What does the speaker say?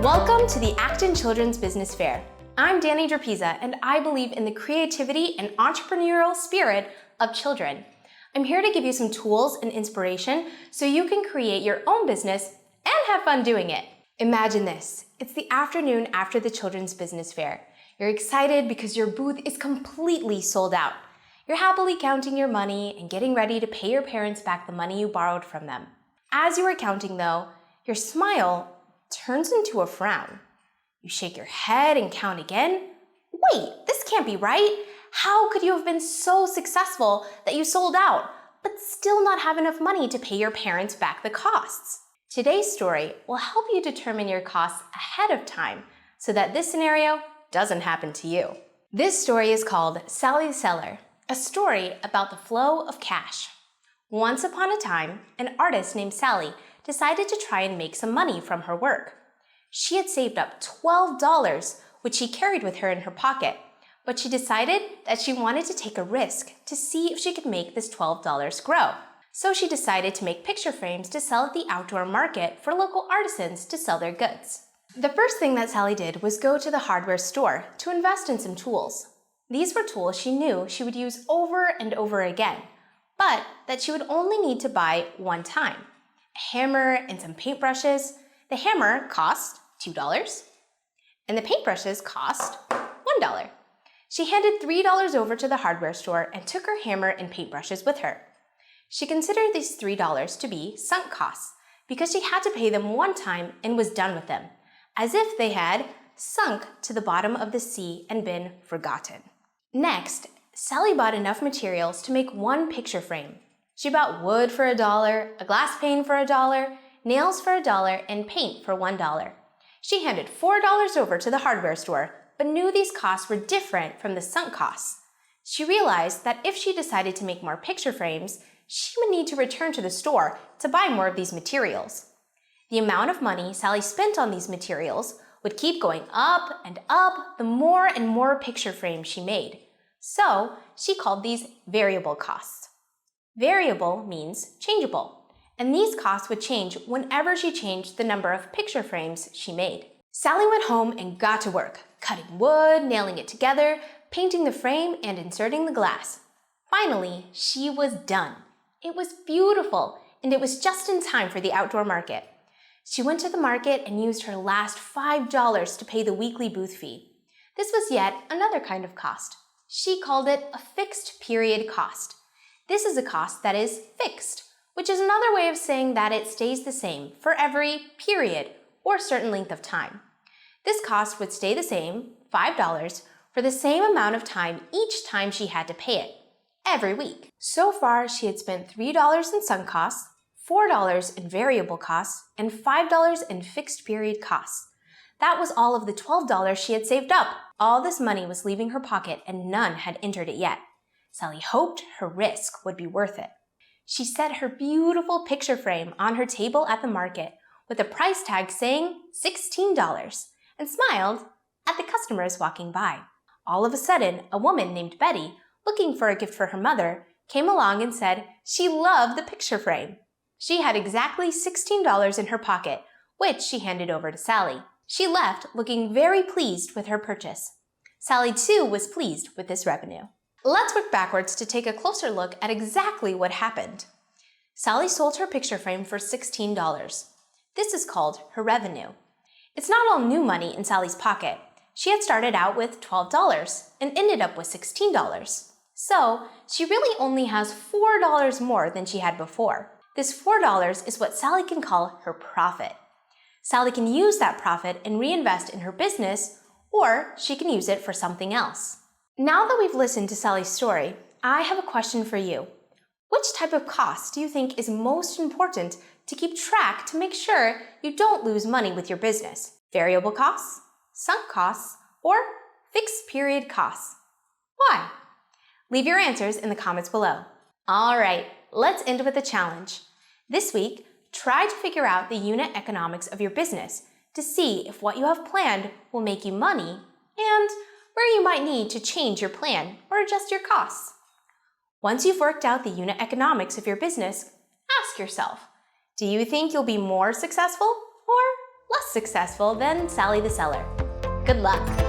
Welcome to the Acton Children's Business Fair. I'm Danny Drapiza, and I believe in the creativity and entrepreneurial spirit of children. I'm here to give you some tools and inspiration so you can create your own business and have fun doing it. Imagine this. It's the afternoon after the Children's Business Fair. You're excited because your booth is completely sold out. You're happily counting your money and getting ready to pay your parents back the money you borrowed from them. As you are counting, though, your smile turns into a frown. You shake your head and count again. Wait, this can't be right. How could you have been so successful that you sold out, but still not have enough money to pay your parents back the costs? Today's story will help you determine your costs ahead of time so that this scenario doesn't happen to you. This story is called Sally the Seller, a story about the flow of cash. Once upon a time, an artist named Sally decided to try and make some money from her work. She had saved up $12, which she carried with her in her pocket, but she decided that she wanted to take a risk to see if she could make this $12 grow. So she decided to make picture frames to sell at the outdoor market for local artisans to sell their goods. The first thing that Sally did was go to the hardware store to invest in some tools. These were tools she knew she would use over and over again, but that she would only need to buy one time. A hammer and some paintbrushes. The hammer cost $2, and the paintbrushes cost $1. She handed $3 over to the hardware store and took her hammer and paintbrushes with her. She considered these $3 to be sunk costs because she had to pay them one time and was done with them, as if they had sunk to the bottom of the sea and been forgotten. Next, Sally bought enough materials to make one picture frame. She bought wood for $1, a glass pane for $1, nails for $1, and paint for $1. She handed $4 over to the hardware store, but knew these costs were different from the sunk costs. She realized that if she decided to make more picture frames, she would need to return to the store to buy more of these materials. The amount of money Sally spent on these materials would keep going up and up the more and more picture frames she made. So she called these variable costs. Variable means changeable, and these costs would change whenever she changed the number of picture frames she made. Sally went home and got to work, cutting wood, nailing it together, painting the frame, and inserting the glass. Finally, she was done. It was beautiful, and it was just in time for the outdoor market. She went to the market and used her last $5 to pay the weekly booth fee. This was yet another kind of cost. She called it a fixed period cost. This is a cost that is fixed, which is another way of saying that it stays the same for every period or certain length of time. This cost would stay the same, $5, for the same amount of time each time she had to pay it, every week. So far, she had spent $3 in sunk costs, $4 in variable costs, and $5 in fixed period costs. That was all of the $12 she had saved up. All this money was leaving her pocket and none had entered it yet. Sally hoped her risk would be worth it. She set her beautiful picture frame on her table at the market with a price tag saying $16 and smiled at the customers walking by. All of a sudden, a woman named Betty, looking for a gift for her mother, came along and said she loved the picture frame. She had exactly $16 in her pocket, which she handed over to Sally. She left looking very pleased with her purchase. Sally, too, was pleased with this revenue. Let's work backwards to take a closer look at exactly what happened. Sally sold her picture frame for $16. This is called her revenue. It's not all new money in Sally's pocket. She had started out with $12 and ended up with $16. So she really only has $4 more than she had before. This $4 is what Sally can call her profit. Sally can use that profit and reinvest in her business, or she can use it for something else. Now that we've listened to Sally's story, I have a question for you. Which type of cost do you think is most important to keep track to make sure you don't lose money with your business? Variable costs, sunk costs, or fixed period costs? Why? Leave your answers in the comments below. All right, let's end with a challenge. This week, try to figure out the unit economics of your business to see if what you have planned will make you money and where you might need to change your plan or adjust your costs. Once you've worked out the unit economics of your business, ask yourself, do you think you'll be more successful or less successful than Sally the seller. Good luck!